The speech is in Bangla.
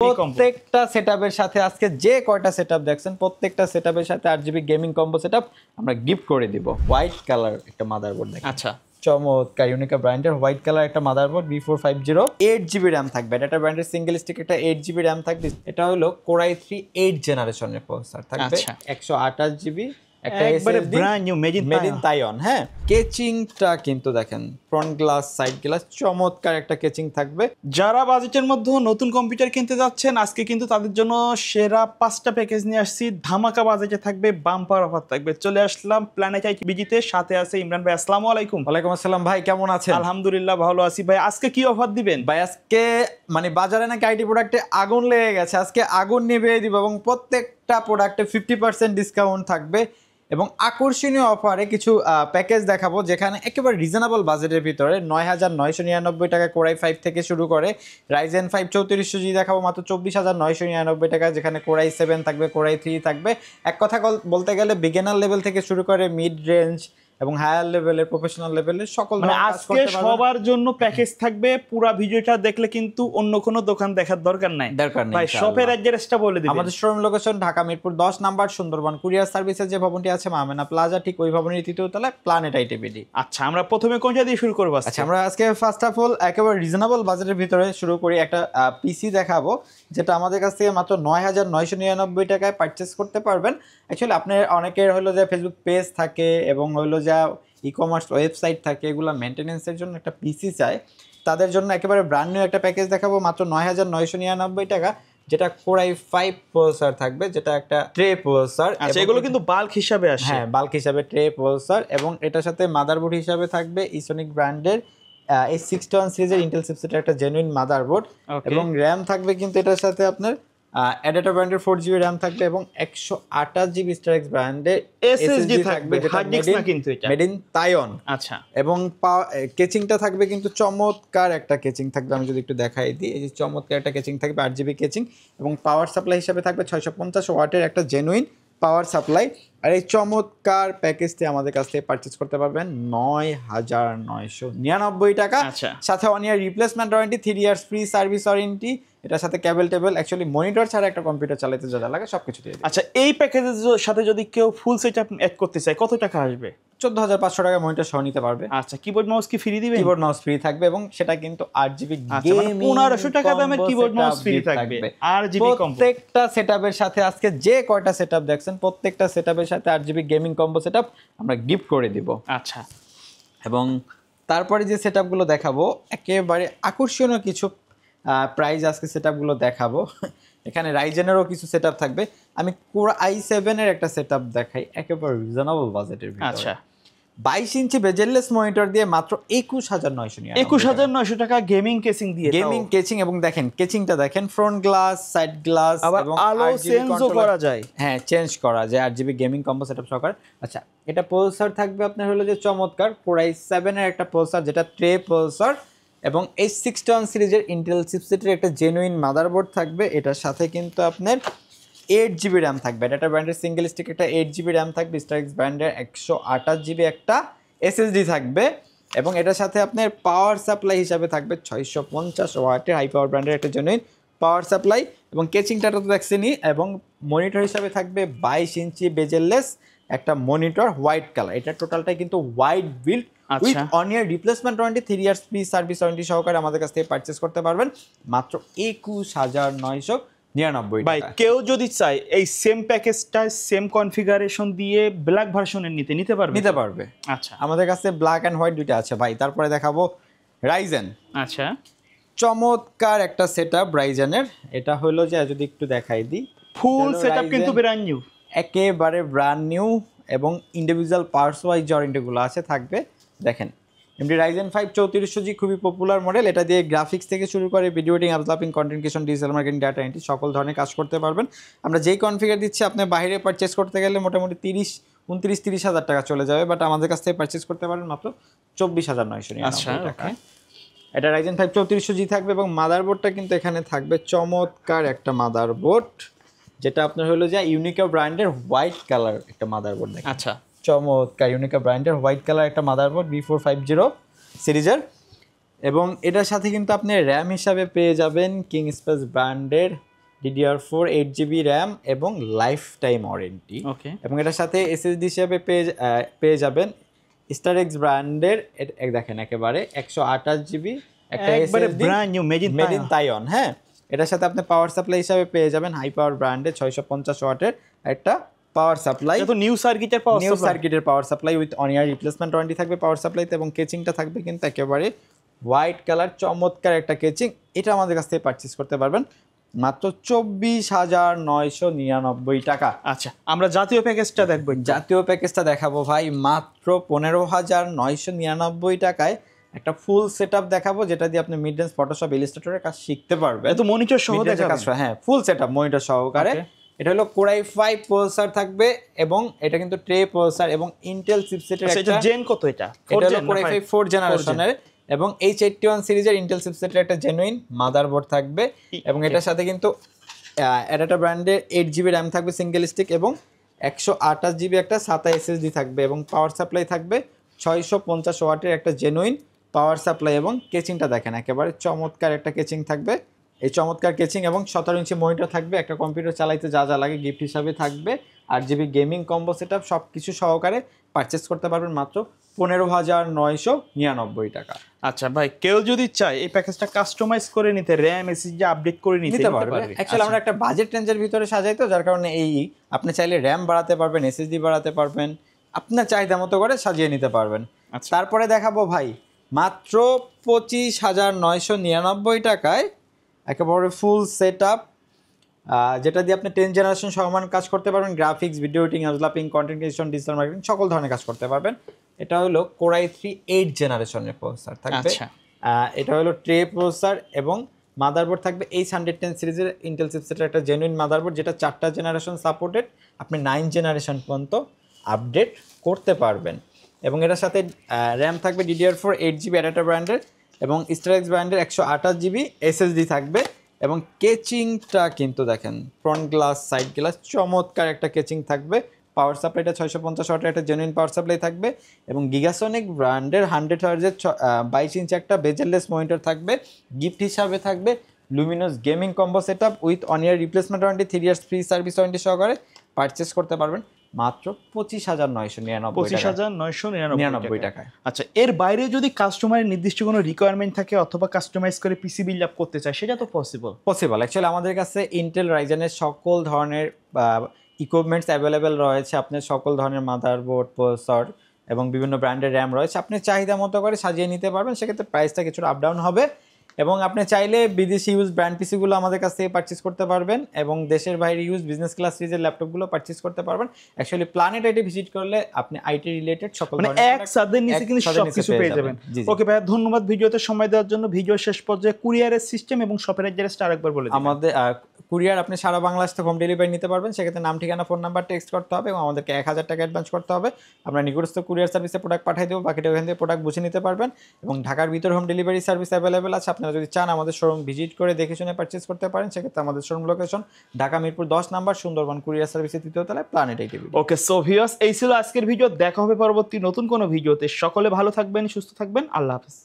প্রত্যেকটা সেটআপের সাথে আজকে যে কয়টা সেটআপ দেখছেন প্রত্যেকটা সেটআপের সাথে 8GB গেমিং কম্বো সেটআপ আমরা গিফট করে দিব। হোয়াইট কালার একটা মাদারবোর্ড দেখেন, আচ্ছা চমৎকার ইউনিকা ব্র্যান্ডের হোয়াইট কালার একটা মাদারবোর্ড B450 8GB র্যাম থাকবে। এটা ব্র্যান্ডের সিঙ্গেল স্টিক একটা 8GB র্যাম থাকবে। এটা হলো Core i3 8 জেনারেশনের প্রসেসর থাকবে, 128GB একবারে brand new made in Taiwan. হ্যাঁ, কেচিংটা কিন্তু দেখেন ফ্রন্ট গ্লাস সাইড গ্লাস চমৎকার একটা কেচিং থাকবে। যারা বাজেটের মধ্যে নতুন কম্পিউটার কিনতে যাচ্ছেন আজকে কিন্তু তাদের জন্য সেরা 5টা প্যাকেজ নিয়ে আসছি। ধামাকা বাজেটে থাকবে, বাম্পার অফার থাকবে। চলে আসলাম প্ল্যানেট আইটি বিজিতে, সাথে আছে ইমরান ভাই। আসসালামু আলাইকুম। ওয়ালাইকুম আসসালাম ভাই, কেমন আছেন? আলহামদুলিল্লাহ ভালো আছি ভাই। আজকে কি অফার দিবেন ভাই? আজকে মানে বাজারে নাকি আইটি প্রোডাক্টে আগুন লেগে গেছে, আজকে আগুন নিভিয়ে দিব এবং প্রত্যেকটা প্রোডাক্টে 50% ডিসকাউন্ট থাকবে এবং আকর্ষণীয় অফারে কিছু প্যাকেজ দেখাবো যেখানে একেবারে রিজনেবল বাজেটের ভিতরে 9,999 টাকা Core i5 থেকে শুরু করে Ryzen 5 3400G দেখাবো মাত্র 24,999 টাকা, যেখানে Core i7 থাকবে, Core i3 থাকবে। এক কথা বলতে গেলে বিগিনার লেভেল থেকে শুরু করে মিড রেঞ্জ এবং হায়ার লেভেলের প্রফেশনাল লেভেলের সকল আজকে সবার জন্য প্যাকেজ থাকবে। পুরো ভিডিওটা দেখলে কিন্তু অন্য কোনো দোকান দেখার দরকার নাই ভাই। শপের অ্যাড্রেসটা বলে দিন। আমাদের showroom location Dhaka Mirpur 10 number, Sundarban courier সার্ভিসের যে ভবনটি আছে মামেনা প্লাজা, ঠিক ওই ভবনের তৃতীয় তলায় প্ল্যানেট আইটি বিডি। আচ্ছা, আমরা প্রথমে কোনটা দিয়ে শুরু করব? আচ্ছা, আমরা আজকে ফার্স্ট অফ অল একেবারে রিজনেবল বাজেটের ভিতরে শুরু করি। একটা পিসি দেখাবো যেটা আমাদের কাছ থেকে মাত্র 9,999 টাকায় পারচেস করতে পারবেন। অ্যাকচুয়ালি আপনার অনেকের হলো যে ফেসবুক পেজ থাকে এবং হলো যা ই-কমার্স ওয়েবসাইট থাকে, এগুলো মেনটেনেন্সের জন্য একটা পিসি চায়, তাদের জন্য একেবারে ব্র্যান্ড নিউ একটা প্যাকেজ দেখাবো মাত্র 9,999 টাকা, যেটা Core i5 প্রসেসর থাকবে, যেটা একটা ট্রে প্রসেসর। আচ্ছা, এগুলো কিন্তু বাল্ক হিসাবে আসে। হ্যাঁ, বাল্ক হিসাবে ট্রে প্রসেসর এবং এটার সাথে মাদারবোর্ড হিসাবে থাকবে ইসোনিক ব্র্যান্ডের A61 সিরিজের ইন্টেল চিপসেটের একটা জেনুইন মাদারবোর্ড এবং র্যাম থাকবে কিন্তু এটার সাথে আপনার অ্যাডাটা ব্র্যান্ডের 4GB র্যাম থাকবে এবং 128GB স্টারেক্স ব্র্যান্ডের এসএসডি থাকবে, হার্ড ডিস্ক না কিন্তু এটা মেড ইন তাইওয়ান। আচ্ছা, এবং কেচিংটা থাকবে কিন্তু চমৎকার একটা কেচিং থাকবে। আমি যদি একটু দেখাই দিই, এই যে চমৎকার একটা কেচিং থাকবে, 8GB কেচিং এবং পাওয়ার সাপ্লাই হিসাবে থাকবে 650 ওয়াটের একটা জেনুইন পাওয়ার সাপ্লাই। আর এই চমৎকার প্যাকেজটি আমাদের কাছ থেকে পারচেজ করতে পারবেন 9,999 টাকা। সাথে 1 ইয়ার replacement warranty, 3 years free service warranty, এটার সাথে কেবল টেবল, অ্যাকচুয়ালি মনিটর ছাড়া একটা কম্পিউটার চালাতে যা লাগে সবকিছু দিয়ে। আচ্ছা, এই প্যাকেজের সাথে যদি কেউ ফুল সেটআপ অ্যাড করতে চায় কত টাকা আসবে? 14,500 টাকা মনিটর সহ নিতে পারবে। আচ্ছা, কিবোর্ড মাউস কি ফ্রি দিবেন? কিবোর্ড মাউস ফ্রি থাকবে এবং সেটা কিন্তু 8GB গেমিং 1500 টাকা দামের কিবোর্ড মাউস ফ্রি থাকবে। 8GB কম্বো প্রত্যেকটা সেটআপের সাথে আজকে যে কয়টা সেটআপ দেখছেন প্রত্যেকটা সেটআপের সাথে 8GB গেমিং কম্বো সেটআপ আমরা গিফট করে দিব। আচ্ছা, এবং তারপরে যে সেটআপগুলো দেখাবো একেবারে আকর্ষণীয় কিছু প্রাইস আজকে সেটআপগুলো দেখাবো। এখানে রাইজেনেরও কিছু সেটআপ থাকবে। আমি Core i7 এর একটা সেটআপ দেখাই একেবারে রিজনেবল বাজেটের ভিতরে। আচ্ছা, 22 ইঞ্চি বেজেললেস মনিটর দিয়ে মাত্র 21,900 টাকা গেমিং কেসিং দিয়ে, গেমিং কেচিং। এবং দেখেন কেচিংটা দেখেন, ফ্রন্ট গ্লাস সাইড গ্লাস এবং আলো চেঞ্জও করা যায়। হ্যাঁ, চেঞ্জ করা যায় 8GB গেমিং কম্বো সেটআপ সহকারে। আচ্ছা, এটা প্রসেসর থাকবে আপনার হলো যে চমৎকার Core i7 এর একটা প্রসেসর, যেটা ট্রে প্রসেসর এবং A61 সিরিজের ইন্টেল চিপসেটের একটা জেনুইন মাদারবোর্ড থাকবে। এটার সাথে কিন্তু আপনার 8GB র্যাম থাকবে। এটা ব্র্যান্ডের সিঙ্গেল স্টিক একটা 8GB র্যাম থাকবে, স্টারেক্স ব্র্যান্ডের 128GB একটা SSD থাকবে এবং এটার সাথে আপনার পাওয়ার সাপ্লাই হিসাবে থাকবে 650 ওয়াটের হাই পাওয়ার ব্র্যান্ডের একটা জেনুইন পাওয়ার সাপ্লাই এবং কেচিংটা তো দেখছেনই। এবং মনিটর হিসাবে থাকবে 22 ইঞ্চি বেজেললেস একটা মনিটর হোয়াইট কালার। এটা টোটালটাই কিন্তু white build with 1 year replacement warranty, 3 years free service warranty সহকারে আমাদের কাছ থেকে পারচেস করতে পারবেন মাত্র 21,999 ভাই। কেউ যদি চায় এই সেম প্যাকেজটা সেম কনফিগারেশন দিয়ে ব্ল্যাক ভার্সনের নিতে পারবে। আচ্ছা, আমাদের কাছে ব্ল্যাক এন্ড হোয়াইট দুটো আছে ভাই। তারপরে দেখাবো রাইজেন। আচ্ছা, চমৎকার একটা সেটআপ রাইজেনের। এটা হলো যে যদি একটু দেখাই দিই, ফুল সেটআপ কিন্তু ব্র্যান্ড নিউ, একেবারে ব্র্যান্ড নিউ এবং ইন্ডিভিজুয়াল পার্টস ওয়াইজ ওয়ারেন্টিগুলো আছে থাকবে। দেখেন, এমডি Ryzen 5 3400G খুবই পপুলার মডেল। এটা দিয়ে গ্রাফিক্স থেকে শুরু করে video editing, uploading, content creation, digital marketing, data entry সকল ধরনের কাজ করতে পারবেন। আমরা যেই কনফিগার দিচ্ছি আপনি বাইরে পারচেস করতে গেলে মোটামুটি 29-30 হাজার টাকা চলে যাবে, বাট আমাদের কাছ থেকে পারচেস করতে পারেন মাত্র 24,999 টাকা। এটা Ryzen 5 3400G থাকবে এবং মাদারবোর্ডটা কিন্তু এখানে থাকবে চমৎকার একটা মাদারবোর্ড, যেটা আপনার হলো যে ইউনিকা ব্র্যান্ডের হোয়াইট কালার একটা মাদারবোর্ড। আচ্ছা, চমৎকার ইউনিকা ব্র্যান্ডের হোয়াইট কালার একটা মাদারবোর্ড B450 সিরিজের এবং এটার সাথে কিন্তু আপনি র্যাম হিসাবে পেয়ে যাবেন কিং স্পেস ব্র্যান্ডের DDR4 8GB র্যাম এবং লাইফ টাইম ওয়ারেন্টি। ওকে, এবং এটার সাথে এসএসডি হিসেবে পেয়ে যাবেন স্টারেক্স ব্র্যান্ডের দেখেন একেবারে 128GB একটা একবারে SSD brand new made in Taiwan. হ্যাঁ, এটার সাথে আপনি পাওয়ার সাপ্লাই হিসাবে পেয়ে যাবেন হাই পাওয়ার ব্র্যান্ডের 650 ওয়াটের একটা পাওয়ার সাপ্লাই, তো নিউ সার্কিটের পাওয়ার নিউ সার্কিটের power supply with on year replacement warranty থাকবে পাওয়ার সাপ্লাইতে, এবং কেচিংটা থাকবে কিন্তু একেবারে হোয়াইট কালার চমৎকার একটা কেচিং। এটা আমাদের কাছ থেকে পারচেস করতে পারবেন মাত্র 24,999 টাকা। আচ্ছা, আমরা জাতীয় প্যাকেজটা দেখবো। জাতীয় প্যাকেজটা দেখাবো ভাই মাত্র 15,999 টাকায় একটা ফুল সেটআপ দেখাবো, যেটা দিয়ে আপনি মিড রেঞ্জ ফটোশপ ইলাস্ট্রেটরের কাজ শিখতে পারবেন। এত মনিটর সহ Mid-range এর দেখাবেন? কাজ, হ্যাঁ ফুল সেটআপ মনিটর সহকারে। এটা হলো কোরাই 5 প্রসেসর থাকবে এবং এটা কিন্তু ট্রে প্রসেসর এবং ইন্টেল চিপসেটের আচ্ছা, এটা একটা, জেন কত? এটা এটা হলো কোরাই 5 4 জেনারেশনের এবং H81 সিরিজের ইন্টেল চিপসেটের একটা জেনুইন মাদারবোর্ড থাকবে। এবং এটার সাথে কিন্তু অ্যাডাটা ব্র্যান্ডের 8GB র্যাম থাকবে সিঙ্গেল স্টিক এবং 128GB একটা SATA SSD থাকবে, এবং পাওয়ার সাপ্লাই থাকবে 650 ওয়াটের একটা জেনুইন পাওয়ার সাপ্লাই। এবং কেচিংটা দেখেন একেবারে চমৎকার একটা কেচিং থাকবে, এই চমৎকার কেচিং এবং 17 ইঞ্চি মনিটর থাকবে। একটা কম্পিউটার চালাইতে যা যা লাগে গিফট হিসাবে থাকবে। 8GB গেমিং কম্বো সেটআপ সব কিছু সহকারে পারচেস করতে পারবেন মাত্র 15,999 টাকা। আচ্ছা ভাই, কেউ যদি চায় এই প্যাকেজটা কাস্টমাইজ করে নিতে, র্যাম এসএসডি আপডেট করে নিতে পারবে। অ্যাকচুয়ালি আমরা একটা বাজেট রেঞ্জের ভিতরে সাজাই, তো যার কারণে এই আপনি চাইলে র্যাম বাড়াতে পারবেন, এসএসডি বাড়াতে পারবেন, আপনার চাহিদা মতো করে সাজিয়ে নিতে পারবেন। আচ্ছা। তারপরে দেখাবো ভাই মাত্র 25,999 টাকায় একেবারে ফুল সেটআপ, যেটা দিয়ে আপনি 10 জেনারেশন সমান কাজ করতে পারবেন। Graphics, video editing, developing, content creation, digital marketing সকল ধরনের কাজ করতে পারবেন। এটা হলো কোরাই 3 8 জেনারেশনের প্রসেসর থাকবে। আচ্ছা। এটা হলো ট্রে প্রসেসর এবং মাদারবোর্ড থাকবে H110 সিরিজের ইন্টেল চিপসেটের একটা জেনুইন মাদারবোর্ড, যেটা 4টা জেনারেশন সাপোর্টেড, আপনি 9 জেনারেশন পর্যন্ত আপডেট করতে পারবেন। এবং এটার সাথে র্যাম থাকবে DDR4 8GB অ্যাডাটা ব্র্যান্ডের এবং স্টারেক্স ব্র্যান্ডের 128GB SSD থাকবে। এবং কেচিংটা কিন্তু দেখেন ফ্রন্ট গ্লাস, সাইড গ্লাস চমৎকার একটা কেচিং থাকবে। পাওয়ার সাপ্লাইটা 650 ওয়াটের একটা জেনুইন পাওয়ার সাপ্লাই থাকবে এবং গিগাসনিক ব্র্যান্ডের 100 হার্জের 22 ইঞ্চি একটা বেজেললেস মনিটর থাকবে। গিফট হিসাবে থাকবে Luminous gaming combo setup with on year replacement warranty, 3 years free service warranty সহকারে পারচেস করতে পারবেন মাত্র 25,999 টাকায়। আচ্ছা, এর বাইরে যদি কাস্টমারের নির্দিষ্ট কোনো রিকোয়ারমেন্ট থাকে অথবা কাস্টমাইজ করে পিসি বিল্ড আপ করতে চায়, সেটা তো পসিবল। অ্যাকচুয়ালি আমাদের কাছে ইন্টেল রাইজেনের সকল ধরনের ইকুইপমেন্টস অ্যাভেলেবেল রয়েছে। আপনার সকল ধরনের মাদারবোর্ড, প্রসেসর এবং বিভিন্ন ব্র্যান্ডের র্যাম রয়েছে, আপনি চাহিদা মতো করে সাজিয়ে নিতে পারবেন। সেক্ষেত্রে প্রাইসটা কিছুটা আপ ডাউন হবে এবং আপনি চাইলে বিদেশি ইউজ ব্র্যান্ড পিসিগুলো আমাদের কাছ থেকে পারচেস করতে পারবেন এবং দেশের বাইরে ইউজ বিজনেস ক্লাস সিরিজের ল্যাপটপগুলো পারচেস করতে পারবেন। অ্যাকচুয়ালি প্ল্যানেট আইটি ভিজিট করলে আপনি আইটি রিলেটেড সকল এক ছাদের নিচে কিন্তু সবকিছু পেয়ে যাবেন। ওকে ভাই, ধন্যবাদ ভিডিওতে সময় দেওয়ার জন্য। ভিডিও শেষ পর্যায়ে কুরিয়ারের সিস্টেম এবং শপের অ্যাড্রেসটা আরেকবার বলে দিন। আমাদের কুরিয়ার আপনি সারা বাংলাদেশ থেকে হোম ডেলিভারি নিতে পারবেন। সেক্ষেত্রে নাম, ঠিকানা, ফোন নাম্বার টেক্সট করতে হবে এবং আমাদেরকে 1000 টাকা অ্যাডভান্স করতে হবে। আমরা নিকটস্থ কুরিয়ার সার্ভিসে প্রোডাক্ট পাঠিয়ে দেবো, বাকিটা ওখান থেকে প্রোডাক্ট বুঝে নিতে পারবেন। এবং ঢাকার ভিতরে হোম ডেলিভারি সার্ভিস অ্যাভেলেবেল আছে। আপনারা যদি চান আমাদের শোরুম ভিজিট করে দেখে শুনে পারচেস করতে পারেন। সেক্ষেত্রে আমাদের showroom location Dhaka Mirpur 10 number, Sundarban courier সার্ভিসের 3য় তলায়, planet IT. Okay, so viewers, এই ছিল আজকের ভিডিও। দেখা হবে পরবর্তী নতুন কোনো ভিডিওতে। সকলে ভালো থাকবেন, সুস্থ থাকবেন। আল্লাহ হাফেজ।